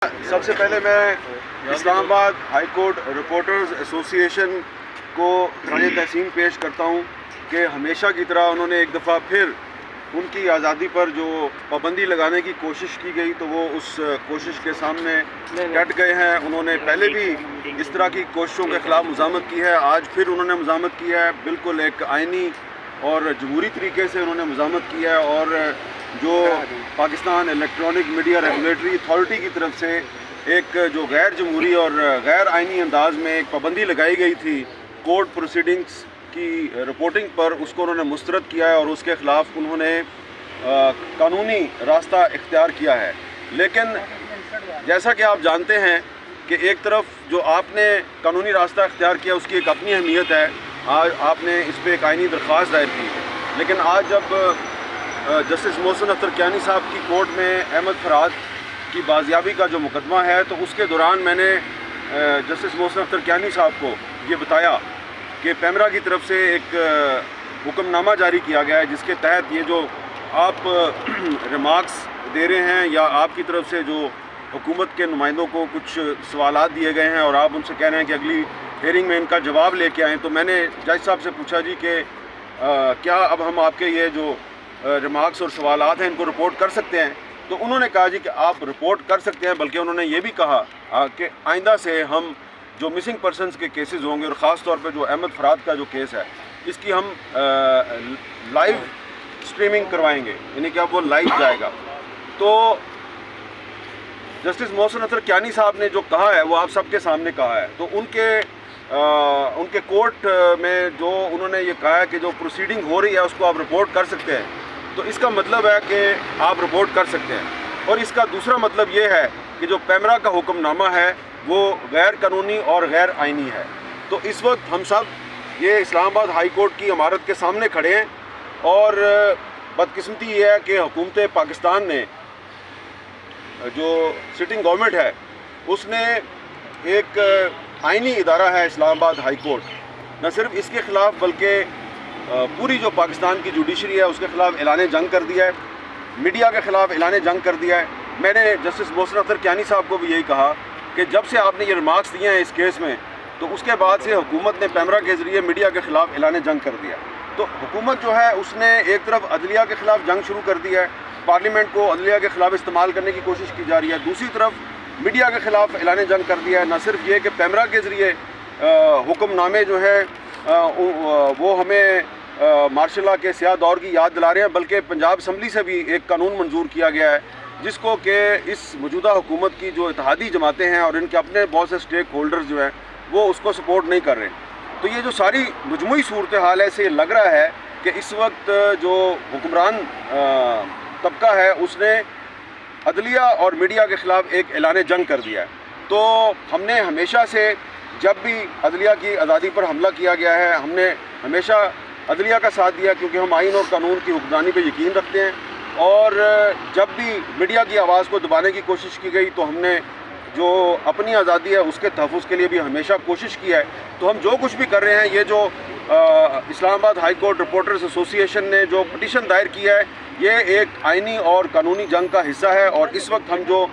سب سے پہلے میں اسلام آباد ہائی کورٹ رپورٹرز ایسوسی ایشن کو خراج تحسین پیش کرتا ہوں کہ ہمیشہ کی طرح انہوں نے ایک دفعہ پھر ان کی آزادی پر جو پابندی لگانے کی کوشش کی گئی تو وہ اس کوشش کے سامنے ڈٹ گئے ہیں۔ انہوں نے پہلے بھی اس طرح کی کوششوں کے خلاف مزاحمت کی ہے، آج پھر انہوں نے مزاحمت کی ہے، بالکل ایک آئینی اور جمہوری طریقے سے انہوں نے مزاحمت کی ہے، اور جو Pakistan electronic media regulatory authority کی طرف سے ایک جو غیر جمہوری اور غیر آئینی انداز میں ایک پابندی لگائی گئی تھی کورٹ پروسیڈنگز کی رپورٹنگ پر، اس کو انہوں نے مسترد کیا ہے اور اس کے خلاف انہوں نے قانونی راستہ اختیار کیا ہے۔ لیکن جیسا کہ آپ جانتے ہیں کہ ایک طرف جو آپ نے قانونی راستہ اختیار کیا اس کی ایک اپنی اہمیت ہے، آج آپ نے اس پہ ایک آئینی درخواست دائر کی، لیکن آج جب جسٹس محسن اختر کیانی صاحب کی کورٹ میں احمد فرحات کی بازیابی کا جو مقدمہ ہے، تو اس کے دوران میں نے جسٹس محسن اختر کیانی صاحب کو یہ بتایا کہ پیمرا کی طرف سے ایک حکم نامہ جاری کیا گیا ہے جس کے تحت یہ جو آپ ریمارکس دے رہے ہیں یا آپ کی طرف سے جو حکومت کے نمائندوں کو کچھ سوالات دیے گئے ہیں اور آپ ان سے کہہ رہے ہیں کہ اگلی ہیئرنگ میں ان کا جواب لے کے آئیں، تو میں نے جج صاحب سے پوچھا جی کہ کیا اب ہم آپ کے یہ جو ریمارکس اور سوالات ہیں ان کو رپورٹ کر سکتے ہیں؟ تو انہوں نے کہا جی کہ آپ رپورٹ کر سکتے ہیں، بلکہ انہوں نے یہ بھی کہا کہ آئندہ سے ہم جو مسنگ پرسنز کے کیسز ہوں گے اور خاص طور پہ جو احمد فرحات کا جو کیس ہے اس کی ہم لائیو سٹریمنگ کروائیں گے، یعنی کہ اب وہ لائیو جائے گا۔ تو جسٹس محسن اختر کیانی صاحب نے جو کہا ہے وہ آپ سب کے سامنے کہا ہے، تو ان کے کورٹ میں جو انہوں نے یہ کہا ہے کہ جو پروسیڈنگ ہو رہی ہے اس کو آپ رپورٹ کر سکتے ہیں، تو اس کا مطلب ہے کہ آپ رپورٹ کر سکتے ہیں، اور اس کا دوسرا مطلب یہ ہے کہ جو پیمرا کا حکم نامہ ہے وہ غیر قانونی اور غیر آئینی ہے۔ تو اس وقت ہم سب یہ اسلام آباد ہائی کورٹ کی عمارت کے سامنے کھڑے ہیں، اور بدقسمتی یہ ہے کہ حکومت پاکستان نے جو سٹنگ گورنمنٹ ہے اس نے ایک آئینی ادارہ ہے اسلام آباد ہائی کورٹ، نہ صرف اس کے خلاف بلکہ پوری جو پاکستان کی جوڈیشری ہے اس کے خلاف اعلان جنگ کر دیا ہے، میڈیا کے خلاف اعلان جنگ کر دیا ہے۔ میں نے جسٹس محسن اختر کیانی صاحب کو بھی یہی کہا کہ جب سے آپ نے یہ ریمارکس دیے ہیں اس کیس میں، تو اس کے بعد سے حکومت نے پیمرا کے ذریعے میڈیا کے خلاف اعلان جنگ کر دیا۔ تو حکومت جو ہے اس نے ایک طرف عدلیہ کے خلاف جنگ شروع کر دی ہے، پارلیمنٹ کو عدلیہ کے خلاف استعمال کرنے کی کوشش کی جا رہی ہے، دوسری طرف میڈیا کے خلاف اعلان جنگ کر دیا ہے۔ نہ صرف یہ کہ پیمرا کے ذریعے حکم نامے جو ہیں وہ ہمیں مارشل لاء کے سیاہ دور کی یاد دلا رہے ہیں، بلکہ پنجاب اسمبلی سے بھی ایک قانون منظور کیا گیا ہے جس کو کہ اس موجودہ حکومت کی جو اتحادی جماعتیں ہیں اور ان کے اپنے بہت سے سٹیک ہولڈرز جو ہیں وہ اس کو سپورٹ نہیں کر رہے۔ تو یہ جو ساری مجموعی صورتحال ہے اسے لگ رہا ہے کہ اس وقت جو حکمران طبقہ ہے اس نے عدلیہ اور میڈیا کے خلاف ایک اعلان جنگ کر دیا ہے۔ تو ہم نے ہمیشہ سے جب بھی عدلیہ کی آزادی پر حملہ کیا گیا ہے ہم نے ہمیشہ عدلیہ کا ساتھ دیا، کیونکہ ہم آئین اور قانون کی حکمرانی پہ یقین رکھتے ہیں، اور جب بھی میڈیا کی آواز کو دبانے کی کوشش کی گئی تو ہم نے جو اپنی آزادی ہے اس کے تحفظ کے لیے بھی ہمیشہ کوشش کی ہے۔ تو ہم جو کچھ بھی کر رہے ہیں، یہ جو اسلام آباد ہائی کورٹ رپورٹرز ایسوسی ایشن نے جو پٹیشن دائر کی ہے یہ ایک آئینی اور قانونی جنگ کا حصہ ہے، اور اس وقت ہم جو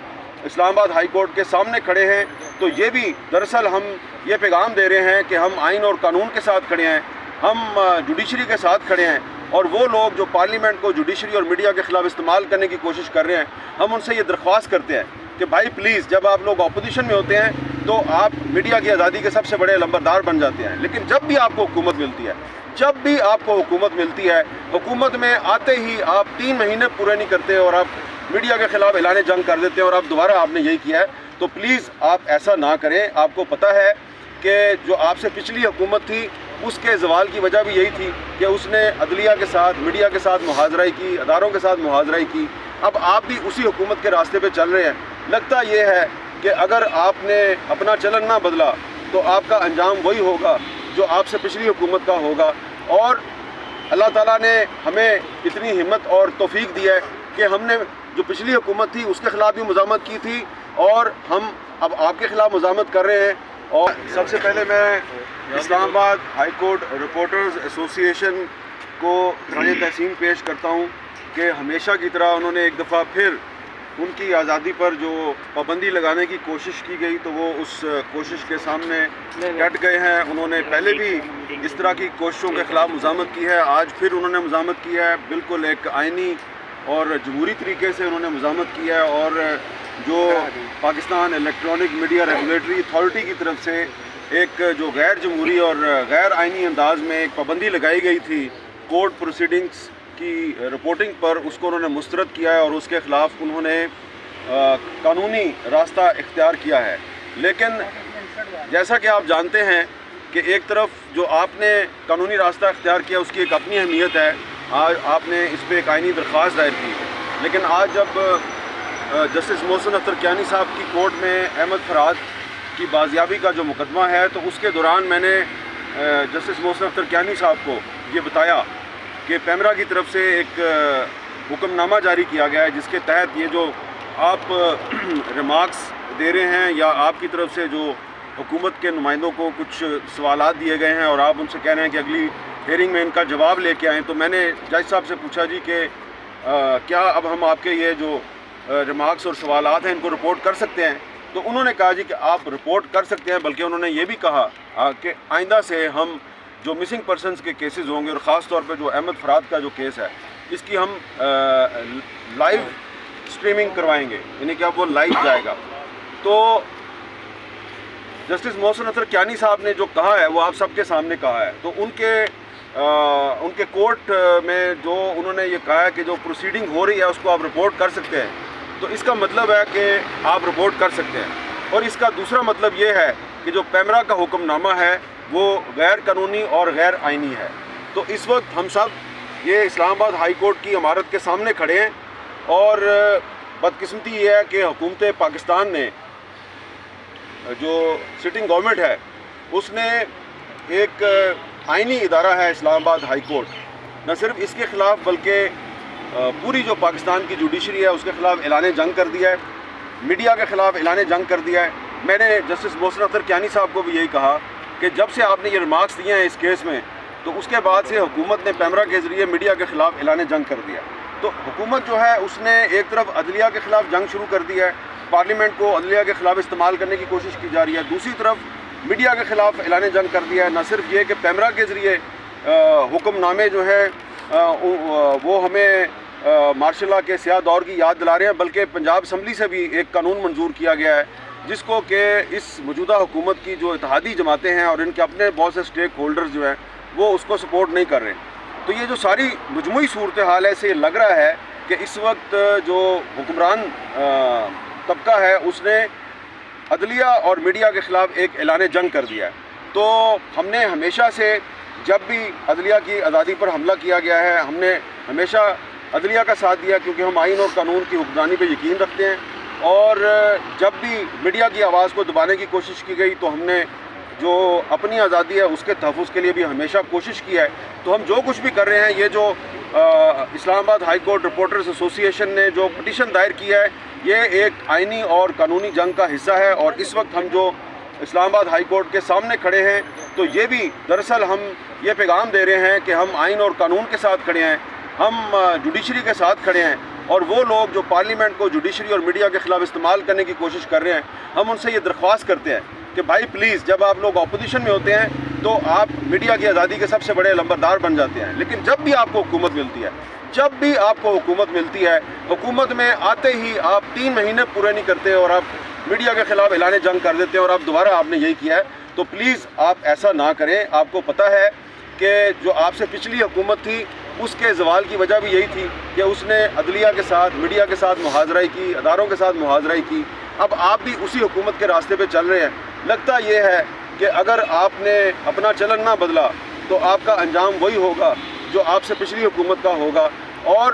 اسلام آباد ہائی کورٹ کے سامنے کھڑے ہیں تو یہ بھی دراصل ہم یہ پیغام دے رہے ہیں کہ ہم آئین اور قانون کے ساتھ کھڑے ہیں، ہم جوڈیشری کے ساتھ کھڑے ہیں، اور وہ لوگ جو پارلیمنٹ کو جوڈیشری اور میڈیا کے خلاف استعمال کرنے کی کوشش کر رہے ہیں ہم ان سے یہ درخواست کرتے ہیں کہ بھائی پلیز، جب آپ لوگ اپوزیشن میں ہوتے ہیں تو آپ میڈیا کی آزادی کے سب سے بڑے لمبردار بن جاتے ہیں، لیکن جب بھی آپ کو حکومت ملتی ہے حکومت میں آتے ہی آپ 3 مہینے پورے نہیں کرتے اور آپ میڈیا کے خلاف اعلان جنگ کر دیتے ہیں، اور اب دوبارہ آپ نے یہی کیا ہے۔ تو پلیز آپ ایسا نہ کریں۔ آپ کو پتہ ہے کہ جو آپ سے پچھلی حکومت تھی اس کے زوال کی وجہ بھی یہی تھی کہ اس نے عدلیہ کے ساتھ، میڈیا کے ساتھ محاذرائی کی، اداروں کے ساتھ محاذرائی کی۔ اب آپ بھی اسی حکومت کے راستے پہ چل رہے ہیں۔ لگتا یہ ہے کہ اگر آپ نے اپنا چلن نہ بدلا تو آپ کا انجام وہی ہوگا جو آپ سے پچھلی حکومت کا ہوگا، اور اللہ تعالیٰ نے ہمیں اتنی ہمت اور توفیق دی ہے کہ ہم نے جو پچھلی حکومت تھی اس کے خلاف بھی مزاحمت کی تھی، اور ہم اب آپ کے خلاف مزاحمت کر رہے ہیں۔ اور سب سے پہلے میں اسلام آباد ہائی کورٹ رپورٹرز ایسوسی ایشن کو خراج تحسین پیش کرتا ہوں کہ ہمیشہ کی طرح انہوں نے ایک دفعہ پھر ان کی آزادی پر جو پابندی لگانے کی کوشش کی گئی تو وہ اس کوشش کے سامنے ڈٹ گئے ہیں۔ انہوں نے پہلے بھی اس طرح کی کوششوں کے خلاف مزاحمت کی ہے، آج پھر انہوں نے مزاحمت کی ہے، بالکل ایک آئینی اور جمہوری طریقے سے انہوں نے مزاحمت کی ہے، اور جو Pakistan electronic media regulatory authority کی طرف سے ایک جو غیر جمہوری اور غیر آئینی انداز میں ایک پابندی لگائی گئی تھی کورٹ پروسیڈنگز کی رپورٹنگ پر، اس کو انہوں نے مسترد کیا ہے اور اس کے خلاف انہوں نے قانونی راستہ اختیار کیا ہے۔ لیکن جیسا کہ آپ جانتے ہیں کہ ایک طرف جو آپ نے قانونی راستہ اختیار کیا اس کی ایک اپنی اہمیت ہے، آج آپ نے اس پہ ایک آئینی درخواست دائر کی، لیکن آج جب جسٹس محسن اختر کیانی صاحب کی کورٹ میں احمد فرحات کی بازیابی کا جو مقدمہ ہے تو اس کے دوران میں نے جسٹس محسن اختر کیانی صاحب کو یہ بتایا کہ پیمرا کی طرف سے ایک حکم نامہ جاری کیا گیا ہے جس کے تحت یہ جو آپ ریمارکس دے رہے ہیں یا آپ کی طرف سے جو حکومت کے نمائندوں کو کچھ سوالات دیے گئے ہیں اور آپ ان سے کہہ رہے ہیں کہ اگلی ہیئرنگ میں ان کا جواب لے کے آئیں، تو میں نے جج صاحب سے پوچھا جی کہ کیا اب ہم آپ کے یہ جو ریمارکس اور سوالات ہیں ان کو رپورٹ کر سکتے ہیں؟ تو انہوں نے کہا جی کہ آپ رپورٹ کر سکتے ہیں، بلکہ انہوں نے یہ بھی کہا کہ آئندہ سے ہم جو مسنگ پرسنز کے کیسز ہوں گے اور خاص طور پہ جو احمد فرحات کا جو کیس ہے اس کی ہم لائیو سٹریمنگ کروائیں گے، یعنی کہ اب وہ لائیو جائے گا۔ تو جسٹس محسن اختر کیانی صاحب نے جو کہا ہے وہ آپ سب کے سامنے کہا ہے، تو ان کے کورٹ میں جو انہوں نے یہ کہا ہے کہ جو پروسیڈنگ ہو رہی ہے اس کو آپ رپورٹ کر سکتے ہیں، تو اس کا مطلب ہے کہ آپ رپورٹ کر سکتے ہیں، اور اس کا دوسرا مطلب یہ ہے کہ جو پیمرا کا حکم نامہ ہے وہ غیر قانونی اور غیر آئینی ہے۔ تو اس وقت ہم سب یہ اسلام آباد ہائی کورٹ کی عمارت کے سامنے کھڑے ہیں، اور بدقسمتی یہ ہے کہ حکومت پاکستان نے جو سٹنگ گورنمنٹ ہے اس نے ایک آئینی ادارہ ہے اسلام آباد ہائی کورٹ، نہ صرف اس کے خلاف بلکہ پوری جو پاکستان کی جوڈیشری ہے اس کے خلاف اعلان جنگ کر دیا ہے، میڈیا کے خلاف اعلان جنگ کر دیا ہے۔ میں نے جسٹس محسن اختر کیانی صاحب کو بھی یہی کہا کہ جب سے آپ نے یہ ریمارکس دیے ہیں اس کیس میں تو اس کے بعد سے حکومت نے پیمرا کے ذریعے میڈیا کے خلاف اعلان جنگ کر دیا، تو حکومت جو ہے اس نے ایک طرف عدلیہ کے خلاف جنگ شروع کر دی ہے، پارلیمنٹ کو عدلیہ کے خلاف استعمال کرنے کی کوشش کی جا رہی ہے، دوسری طرف میڈیا کے خلاف اعلان جنگ کر دیا ہے۔ نہ صرف یہ کہ پیمرا کے ذریعے حکم نامے جو ہیں وہ ہمیں مارشل لاء کے سیاہ دور کی یاد دلا رہے ہیں، بلکہ پنجاب اسمبلی سے بھی ایک قانون منظور کیا گیا ہے جس کو کہ اس موجودہ حکومت کی جو اتحادی جماعتیں ہیں اور ان کے اپنے بہت سے سٹیک ہولڈرز جو ہیں وہ اس کو سپورٹ نہیں کر رہے۔ تو یہ جو ساری مجموعی صورتحال ہے سے یہ لگ رہا ہے کہ اس وقت جو حکمران طبقہ ہے اس نے عدلیہ اور میڈیا کے خلاف ایک اعلان جنگ کر دیا ہے۔ تو ہم نے ہمیشہ سے جب بھی عدلیہ کی آزادی پر حملہ کیا گیا ہے ہم نے ہمیشہ عدلیہ کا ساتھ دیا، کیونکہ ہم آئین اور قانون کی حکمرانی پہ یقین رکھتے ہیں، اور جب بھی میڈیا کی آواز کو دبانے کی کوشش کی گئی تو ہم نے جو اپنی آزادی ہے اس کے تحفظ کے لیے بھی ہمیشہ کوشش کی ہے۔ تو ہم جو کچھ بھی کر رہے ہیں، یہ جو اسلام آباد ہائی کورٹ رپورٹرز ایسوسی ایشن نے جو پٹیشن دائر کی ہے یہ ایک آئینی اور قانونی جنگ کا حصہ ہے، اور اس وقت ہم جو اسلام آباد ہائی کورٹ کے سامنے کھڑے ہیں تو یہ بھی دراصل ہم یہ پیغام دے رہے ہیں کہ ہم آئین اور قانون کے ساتھ کھڑے ہیں، ہم جوڈیشری کے ساتھ کھڑے ہیں، اور وہ لوگ جو پارلیمنٹ کو جوڈیشری اور میڈیا کے خلاف استعمال کرنے کی کوشش کر رہے ہیں ہم ان سے یہ درخواست کرتے ہیں کہ بھائی پلیز جب آپ لوگ اپوزیشن میں ہوتے ہیں تو آپ میڈیا کی آزادی کے سب سے بڑے لمبردار بن جاتے ہیں، لیکن جب بھی آپ کو حکومت ملتی ہے حکومت میں آتے ہی آپ 3 مہینے پورے نہیں کرتے اور آپ میڈیا کے خلاف اعلان جنگ کر دیتے ہیں، اور اب دوبارہ آپ نے یہی کیا ہے۔ تو پلیز آپ ایسا نہ کریں۔ آپ کو پتہ ہے کہ جو آپ سے پچھلی حکومت تھی اس کے زوال کی وجہ بھی یہی تھی کہ اس نے عدلیہ کے ساتھ میڈیا کے ساتھ محاذرائی کی، اداروں کے ساتھ محاذرائی کی۔ اب آپ بھی اسی حکومت کے راستے پہ چل رہے ہیں۔ لگتا یہ ہے کہ اگر آپ نے اپنا چلن نہ بدلا تو آپ کا انجام وہی ہوگا جو آپ سے پچھلی حکومت کا ہوگا، اور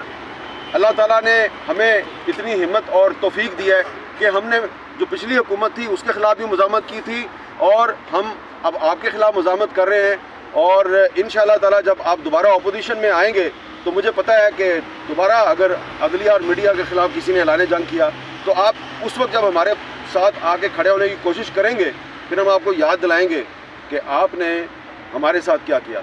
اللہ تعالیٰ نے ہمیں اتنی ہمت اور توفیق دی ہے کہ ہم نے جو پچھلی حکومت تھی اس کے خلاف بھی مزاحمت کی تھی، اور ہم اب آپ کے خلاف مزاحمت کر رہے ہیں، اور انشاءاللہ تعالیٰ جب آپ دوبارہ اپوزیشن میں آئیں گے تو مجھے پتہ ہے کہ دوبارہ اگر عدلیہ اور میڈیا کے خلاف کسی نے اعلان جنگ کیا تو آپ اس وقت جب ہمارے ساتھ آ کے کھڑے ہونے کی کوشش کریں گے پھر ہم آپ کو یاد دلائیں گے کہ آپ نے ہمارے ساتھ کیا کیا۔